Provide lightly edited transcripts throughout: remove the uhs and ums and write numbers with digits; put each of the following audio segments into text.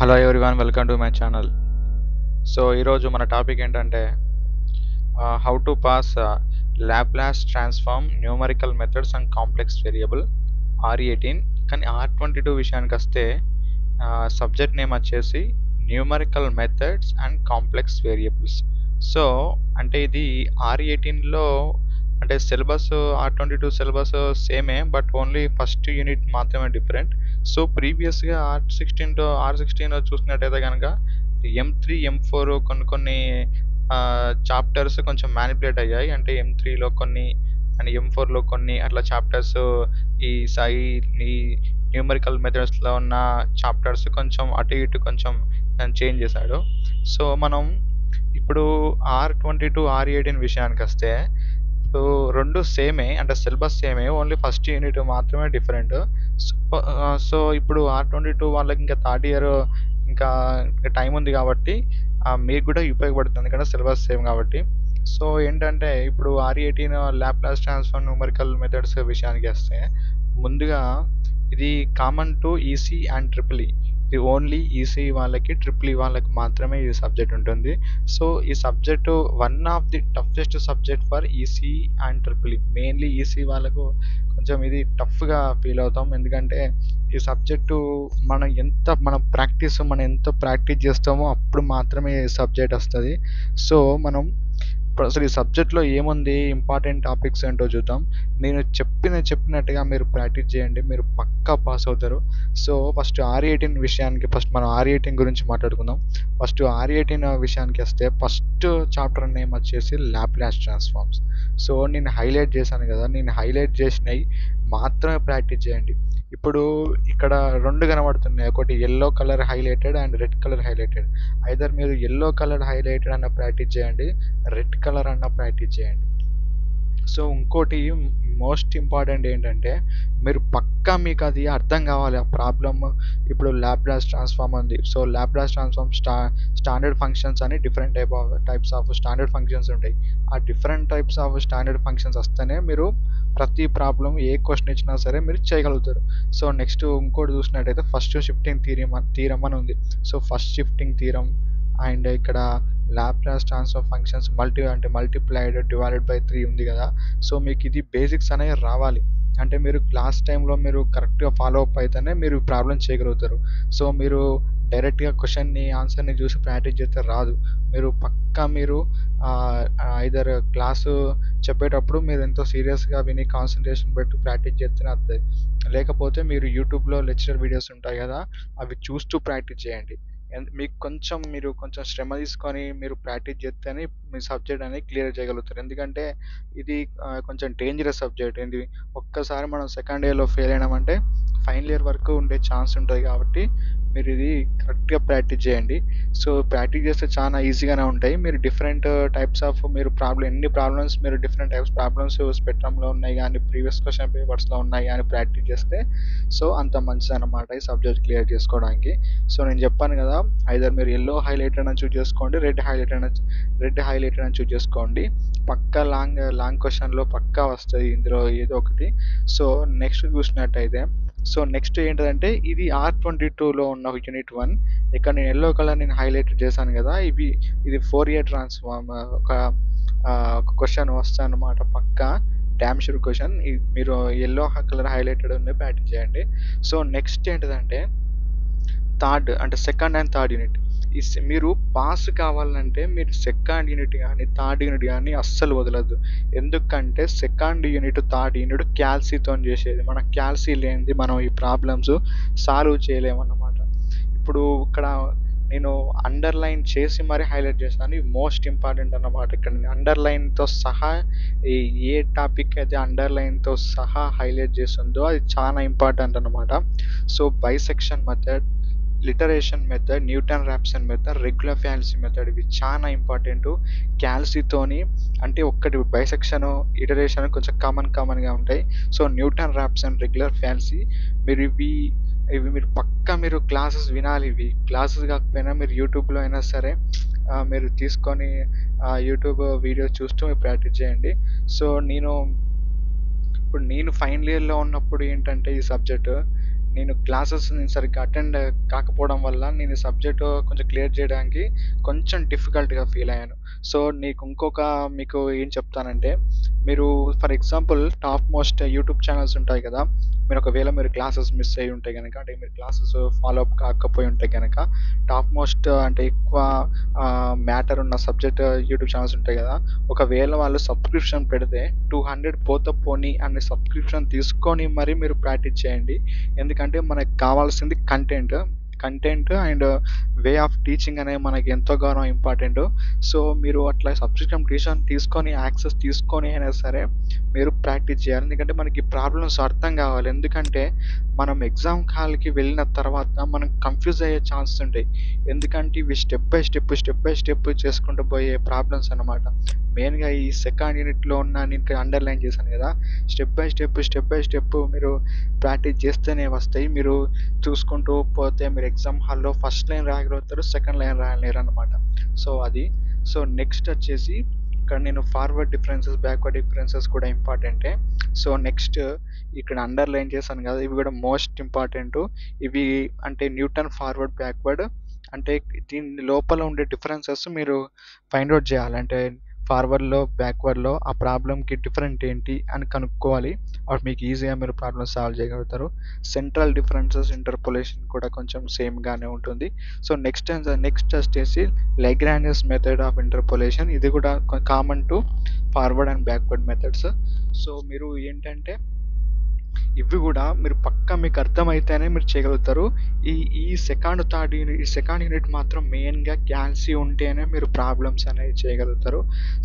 Hello everyone, welcome to my channel. So ఈరోజు మన topic ఏంటంటే how to pass Laplace transform numerical methods and complex variable R18. కానీ R22 విషయానికి వస్తే subject name వచ్చేసి numerical methods and complex variables. So అంటే ఇది R18లో అంటే సిలబస్ R22 సిలబస్ సేమే, బట్ ఓన్లీ ఫస్ట్ యూనిట్ మాత్రమే డిఫరెంట్. సో ప్రీవియస్గా R16 చూసినట్టయితే కనుక M3 M4 కొన్ని చాప్టర్స్ కొంచెం మ్యానిపులేట్ అయ్యాయి. అంటే M3లో కొన్ని అండ్ M4లో కొన్ని అట్లా చాప్టర్స్ ఈ సాయి ఈ న్యూమరికల్ మెథడ్స్లో ఉన్న చాప్టర్స్ కొంచెం అటు ఇటు కొంచెం చేంజ్ చేశాడు. సో మనం ఇప్పుడు R18 విషయానికి వస్తే ఇప్పుడు రెండు సేమే, అంటే సిలబస్ సేమే, ఓన్లీ ఫస్ట్ యూనిట్ మాత్రమే డిఫరెంట్. సో ఇప్పుడు R22 వాళ్ళకి ఇంకా థర్డ్ ఇయర్ ఇంకా టైం ఉంది కాబట్టి మీకు కూడా ఉపయోగపడుతుంది, ఎందుకంటే సిలబస్ సేమ్ కాబట్టి. సో ఏంటంటే ఇప్పుడు R18 Laplace transform numerical methods విషయానికి వస్తే ముందుగా ఇది common to EC and triple E. ఇది ఓన్లీ ఈసీ వాళ్ళకి, ట్రిపుల్ ఈ వాళ్ళకి మాత్రమే ఈ సబ్జెక్ట్ ఉంటుంది. సో ఈ subject one of the toughest subject for EC and triple E. Mainly EC వాళ్ళకు కొంచెం ఇది టఫ్గా ఫీల్ అవుతాం, ఎందుకంటే ఈ సబ్జెక్టు మనం ఎంత ప్రాక్టీస్ చేస్తామో అప్పుడు మాత్రమే ఈ సబ్జెక్ట్ వస్తుంది. సో మనం ఇప్పుడు అసలు ఈ సబ్జెక్ట్లో ఏముంది, ఇంపార్టెంట్ టాపిక్స్ ఏంటో చూద్దాం. నేను చెప్పినట్టుగా మీరు ప్రాక్టీస్ చేయండి, మీరు పక్కా పాస్ అవుతారు. సో ఫస్ట్ మనం R18 గురించి మాట్లాడుకుందాం. ఫస్ట్ R18 విషయానికి వస్తే ఫస్ట్ చాప్టర్ నేమ్ వచ్చేసి లాప్లాస్ ట్రాన్స్ఫార్మ్స్. సో నేను హైలైట్ చేశాను కదా, నేను హైలైట్ చేసినవి మాత్రమే ప్రాక్టీస్ చేయండి. ఇప్పుడు ఇక్కడ రెండు కనబడుతున్నాయి, ఒకటి yellow colour highlighted and red colour highlighted. Either మీరు ఎల్లో కలర్ హైలైటెడ్ అన్న ప్రాక్టీస్ చేయండి, రెడ్ కలర్ అన్న ప్రాక్టీస్ చేయండి. సో ఇంకోటి మోస్ట్ ఇంపార్టెంట్ ఏంటంటే మీరు పక్కా మీకు అది అర్థం కావాలి ఆ ప్రాబ్లమ్. ఇప్పుడు లాప్లాస్ ట్రాన్స్ఫార్మ్ ఉంది. So Laplace transform standard functions అని different types of standard functions ఉంటాయి. ఆ different types of standard functions వస్తేనే మీరు ప్రతి ప్రాబ్లం ఏ క్వశ్చన్ ఇచ్చినా సరే మీరు చేయగలుగుతారు. సో నెక్స్ట్ ఇంకోటి చూసినట్టయితే ఫస్ట్ షిఫ్టింగ్ థీరం అని ఉంది. So first shifting theorem and ఇక్కడ Laplace transfer functions multiplied divided by 3 ఉంది కదా. సో మీకు ఇది బేసిక్స్ అనేవి రావాలి, అంటే మీరు క్లాస్ టైంలో మీరు కరెక్ట్గా ఫాలో అప్ అయితేనే మీరు ప్రాబ్లం చేయగలుగుతారు. సో మీరు డైరెక్ట్గా క్వశ్చన్ని ఆన్సర్ని చూసి ప్రాక్టీస్ చేస్తే రాదు. మీరు పక్కా మీరు ఐదర్ క్లాసు చెప్పేటప్పుడు మీరు ఎంతో సీరియస్గా విని కాన్సన్ట్రేషన్ పెట్టి ప్రాక్టీస్ చేస్తేనే వస్తుంది. లేకపోతే మీరు యూట్యూబ్లో లెక్చరర్ వీడియోస్ ఉంటాయి కదా, అవి చూస్తూ ప్రాక్టీస్ చేయండి. మీకు మీరు కొంచెం శ్రమ తీసుకొని మీరు ప్రాక్టీస్ చేస్తేనే మీ సబ్జెక్ట్ అనేది క్లియర్ చేయగలుగుతారు. ఎందుకంటే ఇది కొంచెం డేంజరస్ సబ్జెక్ట్. ఇది ఒక్కసారి మనం సెకండ్ ఇయర్లో ఫెయిల్ అయినామంటే ఫైనల్ ఇయర్ వరకు ఉండే ఛాన్స్ ఉంటుంది, కాబట్టి మీరు ఇది కరెక్ట్గా ప్రాక్టీస్ చేయండి. సో ప్రాక్టీస్ చేస్తే చాలా ఈజీగానే ఉంటాయి. మీరు డిఫరెంట్ టైప్స్ ఆఫ్ మీరు డిఫరెంట్ టైప్స్ ప్రాబ్లమ్స్ స్పెక్ట్రమ్లో ఉన్నాయి కానీ, ప్రీవియస్ క్వశ్చన్ పేపర్స్లో ఉన్నాయి కానీ ప్రాక్టీస్ చేస్తే సో అంత మంచిది అన్నమాట ఈ సబ్జెక్ట్ క్లియర్ చేసుకోవడానికి. సో నేను చెప్పాను కదా, ఐదర్ మీరు ఎల్లో హైలైటెడ్ అని చూస్ చేసుకోండి, రెడ్ హైలైటెడ్ అని చూస్ చేసుకోండి. పక్కా లాంగ్ క్వశ్చన్లో పక్కా వస్తుంది ఇందులో ఏదో ఒకటి. సో నెక్స్ట్ చూసినట్టయితే నెక్స్ట్ ఏంటంటే ఇది R22లో ఉన్న యూనిట్ 1. ఇక్కడ నేను ఎల్లో కలర్ హైలైట్ చేశాను కదా, ఇది ఫోరియర్ ట్రాన్స్ఫార్మ్ ఒక క్వశ్చన్ వస్తుంది అన్నమాట. పక్కా డ్యామ్ షూర్ క్వశ్చన్. మీరు ఎల్లో కలర్ హైలైటెడ్ ఉంది ప్రాక్టీస్ చేయండి. సో నెక్స్ట్ ఏంటంటే సెకండ్ అండ్ థర్డ్ యూనిట్. మీరు పాస్ కావాలంటే మీరు సెకండ్ యూనిట్ కానీ థర్డ్ యూనిట్ కానీ అస్సలు వదలద్దు. ఎందుకంటే సెకండ్ యూనిట్ థర్డ్ యూనిట్ క్యాల్సీతో చేసేది. మన క్యాల్సీ లేనిది మనం ఈ ప్రాబ్లమ్స్ సాల్వ్ చేయలేమన్నమాట. ఇప్పుడు ఇక్కడ నేను అండర్లైన్ చేసి మరీ హైలైట్ చేస్తాను, ఇవి మోస్ట్ ఇంపార్టెంట్ అన్నమాట. ఇక్కడ అండర్లైన్తో సహా ఏ టాపిక్ అయితే అండర్లైన్తో సహా హైలైట్ చేస్తుందో అది చాలా ఇంపార్టెంట్ అన్నమాట. So bisection method, iteration method, Newton Raphson method, regula falsi method, ఇవి చాలా ఇంపార్టెంట్. క్యాల్సీతోని అంటే ఒక్కటి బైసెక్షన్, ఇటరేషన్ కొంచెం కామన్గా ఉంటాయి. So Newton Raphson, regular fancy, మీరు మీరు పక్కా మీరు క్లాసెస్ వినాలి. ఇవి క్లాసెస్ కాకపోయినా మీరు యూట్యూబ్లో అయినా సరే మీరు తీసుకొని యూట్యూబ్ వీడియోస్ చూస్తూ మీరు ప్రాక్టీస్ చేయండి. సో నేను ఫైనల్ ఇయర్లో ఉన్నప్పుడు ఏంటంటే ఈ సబ్జెక్టు నేను క్లాసెస్ సరిగ్గా అటెండ్ కాకపోవడం వల్ల నేను సబ్జెక్ట్ కొంచెం క్లియర్ చేయడానికి కొంచెం డిఫికల్ట్గా ఫీల్ అయ్యాను. సో మీకు ఏం చెప్తానంటే, మీరు for example top most YouTube channels ఉంటాయి కదా, మీరు క్లాసెస్ మిస్ అయ్యి ఉంటే కనుక, అంటే మీరు క్లాసెస్ ఫాలో అప్ కాకపోయి ఉంటే కనుక, టాప్ మోస్ట్ అంటే ఎక్కువ మ్యాటర్ ఉన్న సబ్జెక్ట్ యూట్యూబ్ ఛానల్స్ ఉంటాయి కదా, ఒకవేళ వాళ్ళు సబ్స్క్రిప్షన్ పెడితే 200 పోతే పోనీ అనే సబ్స్క్రిప్షన్ తీసుకొని మరి మీరు ప్రాక్టీస్ చేయండి. ఎందుకంటే మనకు కావాల్సింది content and way of teaching అనేది మనకి ఎంతో గానో ఇంపార్టెంట్. సో మీరు అట్లా సబ్స్క్రిప్షన్ తీసుకొని యాక్సెస్ తీసుకొని అయినా సరే మీరు ప్రాక్టీస్ చేయాలి. ఎందుకంటే మనకి ప్రాబ్లమ్స్ అర్థం కావాలి. ఎందుకంటే మనం ఎగ్జామ్ హాల్కి వెళ్ళిన తర్వాత మనం కన్ఫ్యూజ్ అయ్యే ఛాన్సెస్ ఉంటాయి. ఎందుకంటే ఇవి స్టెప్ బై స్టెప్ చేసుకుంటూ పోయే ప్రాబ్లమ్స్ అన్నమాట. మెయిన్గా ఈ సెకండ్ యూనిట్లో నేను అండర్లైన్ చేశాను కదా, స్టెప్ బై స్టెప్ మీరు ప్రాక్టీస్ చేస్తేనే వస్తాయి. మీరు చూసుకుంటూ పోతే మీరు ఎగ్జామ్ హాల్లో ఫస్ట్ లైన్ రాయగలుగుతారు, సెకండ్ లైన్ రాయలేరు అనమాట. సో నెక్స్ట్ వచ్చేసి ఇక్కడ నేను ఫార్వర్డ్ డిఫరెన్సెస్, బ్యాక్వర్డ్ డిఫరెన్సెస్ కూడా ఇంపార్టెంటే. సో నెక్స్ట్ ఇక్కడ అండర్లైన్ చేశాను కదా, ఇవి కూడా మోస్ట్ ఇంపార్టెంట్. ఇవి అంటే న్యూటన్ ఫార్వర్డ్, బ్యాక్వర్డ్ అంటే దీని లోపల ఉండే డిఫరెన్సెస్ మీరు ఫైండ్ అవుట్ చేయాలి. అంటే ఫార్వర్డ్లో, బ్యాక్వర్డ్లో ఆ ప్రాబ్లంకి డిఫరెంట్ ఏంటి అని కనుక్కోవాలి. అప్పుడు మీకు ఈజీగా మీరు ప్రాబ్లమ్ సాల్వ్ చేయగలుగుతారు. సెంట్రల్ డిఫరెన్సెస్, ఇంటర్పోలేషన్ కూడా కొంచెం సేమ్గానే ఉంటుంది. సో నెక్స్ట్ వచ్చేసి లెగ్రాంజియస్ మెథడ్ ఆఫ్ ఇంటర్పోలేషన్. ఇది కూడా common to forward and backward methods. So మీరు ఏంటంటే ఇవి కూడా మీరు పక్కా మీకు అర్థమైతేనే మీరు చేయగలుగుతారు. ఈ సెకండ్ యూనిట్ మాత్రం మెయిన్గా క్యాల్సి ఉంటేనే మీరు ప్రాబ్లమ్స్ అనేవి చేయగలుగుతారు.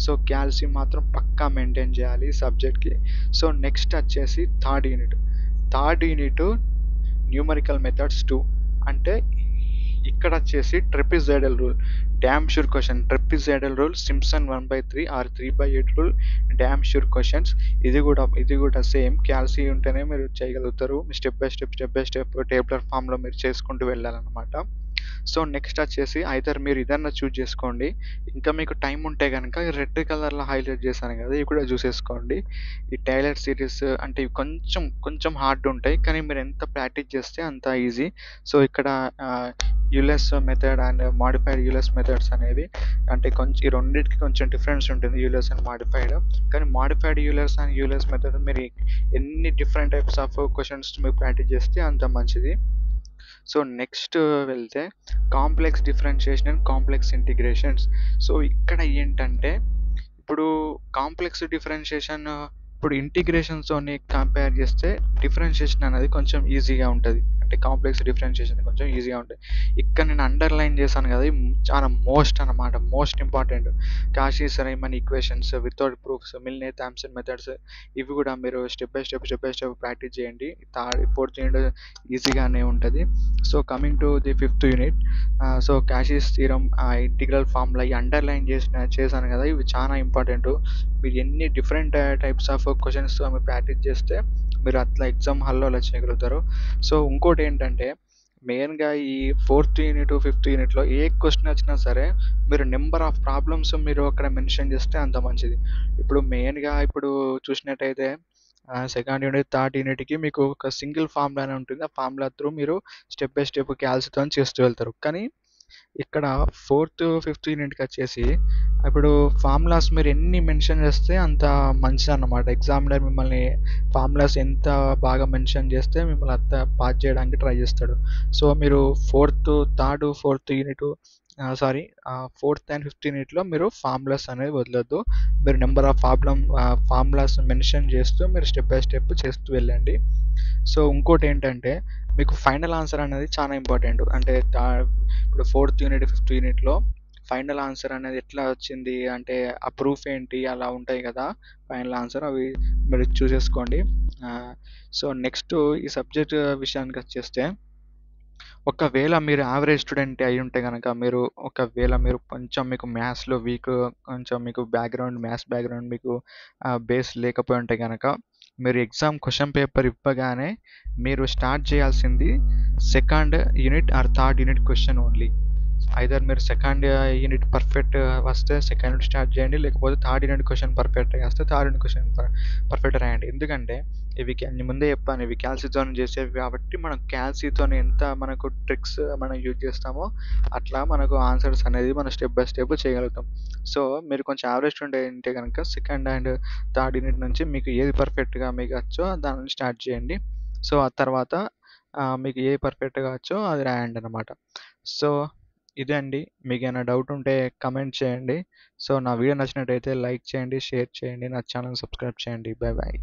సో క్యాల్సి మాత్రం పక్కా మెయింటైన్ చేయాలి సబ్జెక్ట్కి. సో నెక్స్ట్ వచ్చేసి థర్డ్ యూనిట్ న్యూమరికల్ మెథడ్స్ 2. అంటే ఇక్కడ వచ్చేసి trapezoidal rule, damn sure question, trapezoidal rule, Simpson 1/3 or 3/8 rule, damn sure questions. ఇది కూడా సేమ్ క్యాల్సి ఉంటేనే మీరు చేయగలుగుతారు. స్టెప్ బై స్టెప్ టేబులర్ ఫామ్లో మీరు చేసుకుంటూ వెళ్ళాలన్నమాట. సో నెక్స్ట్ వచ్చేసి ఐదర్ మీరు ఇదన్నా చూజ్ చేసుకోండి. ఇంకా మీకు టైం ఉంటే కనుక రెడ్ కలర్లో హైలైట్ చేశాను కదా, ఇవి కూడా చూసేసుకోండి. ఈ టైలర్ సిరీస్ అంటే ఇవి కొంచెం హార్డ్ ఉంటాయి, కానీ మీరు ఎంత ప్రాక్టీస్ చేస్తే అంత ఈజీ. సో ఇక్కడ యూలెస్ మెథడ్ అండ్ మాడిఫైడ్ యూలెస్ మెథడ్స్ అనేవి అంటే ఈ రెండింటికి కొంచెం డిఫరెన్స్ ఉంటుంది, యూలెస్ అండ్ మాడిఫైడ్. కానీ మాడిఫైడ్ యూలెస్ అండ్ యూలెస్ మెథడ్ మీరు ఎన్ని డిఫరెంట్ టైప్స్ ఆఫ్ క్వశ్చన్స్ మీరు ప్రాక్టీస్ చేస్తే అంత మంచిది. సో నెక్స్ట్ వెళ్తే complex differentiation and complex integrations. So ఇక్కడ ఏంటంటే ఇప్పుడు కాంప్లెక్స్ డిఫరెన్షియేషన్ ఇప్పుడు ఇంటిగ్రేషన్స్తోని కంపేర్ చేస్తే డిఫరెన్షియేషన్ అనేది కొంచెం ఈజీగా ఉంటుంది. అంటే కాంప్లెక్స్ డిఫరెన్షియేషన్ కొంచెం ఈజీగా ఉంటుంది. ఇక్కడ నేను అండర్లైన్ చేశాను కదా, చాలా most important. Cauchy's Riemann equations without proofs, Milne Thomson methods, ఇవి కూడా మీరు స్టెప్ బై స్టెప్ ప్రాక్టీస్ చేయండి. ఫోర్త్ యూనిట్ ఈజీగానే ఉంటుంది. So coming to the fifth unit, so Cauchy's theorem, integral formula, ఈ అండర్లైన్ చేశాను కదా, ఇవి చాలా ఇంపార్టెంట్. మీరు ఎన్ని డిఫరెంట్ టైప్స్ ఆఫ్ క్వశ్చన్స్తో మీరు ప్రాక్టీస్ చేస్తే మీరు అట్లా ఎగ్జామ్ హాల్లో అలా చేయగలుగుతారు. సో ఇంకోటి ఏంటంటే మెయిన్గా ఈ ఫోర్త్ యూనిట్, ఫిఫ్త్ యూనిట్లో ఏ క్వశ్చన్ వచ్చినా సరే మీరు నెంబర్ ఆఫ్ ప్రాబ్లమ్స్ మీరు అక్కడ మెన్షన్ చేస్తే అంత మంచిది. ఇప్పుడు మెయిన్గా చూసినట్టయితే సెకండ్ యూనిట్, థర్డ్ యూనిట్కి మీకు ఒక సింగిల్ ఫార్ములానే ఉంటుంది. ఆ ఫార్ములా త్రూ మీరు స్టెప్ బై స్టెప్ క్యాల్సితో చేస్తూ వెళ్తారు. కానీ ఇక్కడ ఫోర్త్, ఫిఫ్త్ యూనిట్కి వచ్చేసి ఇప్పుడు ఫార్ములాస్ మీరు ఎన్ని మెన్షన్ చేస్తే అంత మంచిది అన్నమాట. ఎగ్జామినర్ మిమ్మల్ని ఫార్ములాస్ ఎంత బాగా మెన్షన్ చేస్తే మిమ్మల్ని అంత పాస్ చేయడానికి ట్రై చేస్తాడు. సో మీరు ఫోర్త్ అండ్ ఫిఫ్త్ యూనిట్లో మీరు ఫార్ములాస్ అనేది వదలొద్దు. మీరు నెంబర్ ఆఫ్ ఫార్ములాస్ మెన్షన్ చేస్తూ మీరు స్టెప్ బై స్టెప్ చేస్తూ వెళ్ళండి. సో ఇంకోటి ఏంటంటే మీకు ఫైనల్ ఆన్సర్ అనేది చాలా ఇంపార్టెంట్. అంటే ఇప్పుడు ఫోర్త్ యూనిట్, ఫిఫ్త్ యూనిట్లో ఫైనల్ ఆన్సర్ అనేది ఎట్లా వచ్చింది అంటే ఆ ప్రూఫ్ ఏంటి అలా ఉంటాయి కదా ఫైనల్ ఆన్సర్, అవి మీరు చూసేసుకోండి. సో నెక్స్ట్ ఈ సబ్జెక్ట్ విషయానికి వచ్చేస్తే, ఒకవేళ మీరు యావరేజ్ స్టూడెంట్ అయి ఉంటే కనుక, మీరు కొంచెం మీకు మ్యాథ్స్లో వీక్, కొంచెం మీకు మ్యాథ్స్ బ్యాక్గ్రౌండ్ మీకు బేస్ లేకపోయి ఉంటే కనుక, మీరు ఎగ్జామ్ క్వశ్చన్ పేపర్ ఇవ్వగానే మీరు స్టార్ట్ చేయాల్సింది second unit or third unit question only. Either మీరు సెకండ్ యూనిట్ పర్ఫెక్ట్ వస్తే సెకండ్ యూనిట్ స్టార్ట్ చేయండి, లేకపోతే థర్డ్ యూనిట్ క్వశ్చన్ పర్ఫెక్ట్గా వస్తే థర్డ్ యూనిట్ క్వశ్చన్ పర్ఫెక్ట్ రాయండి. ఎందుకంటే ముందే చెప్పాను, ఇవి క్యాల్సీతోని చేసేవి కాబట్టి మనం క్యాల్సీతోని ఎంత మనకు ట్రిక్స్ మనం యూజ్ చేస్తామో అట్లా మనకు ఆన్సర్స్ అనేది మనం స్టెప్ బై స్టెప్ చేయగలుగుతాం. సో మీరు కొంచెం యావరేజ్ ఉంటే కనుక సెకండ్ అండ్ థర్డ్ యూనిట్ నుంచి మీకు ఏది పర్ఫెక్ట్గా మీకు వచ్చో దాన్ని స్టార్ట్ చేయండి. సో ఆ తర్వాత మీకు ఏ పర్ఫెక్ట్గా వచ్చో అది రాయండి అనమాట. సో ఇదే అండి. మీకు ఏమైనా డౌట్ ఉంటే కమెంట్ చేయండి. సో నా వీడియో నచ్చినట్టయితే లైక్ చేయండి, షేర్ చేయండి, నా ఛానల్ సబ్స్క్రైబ్ చేయండి. Bye bye.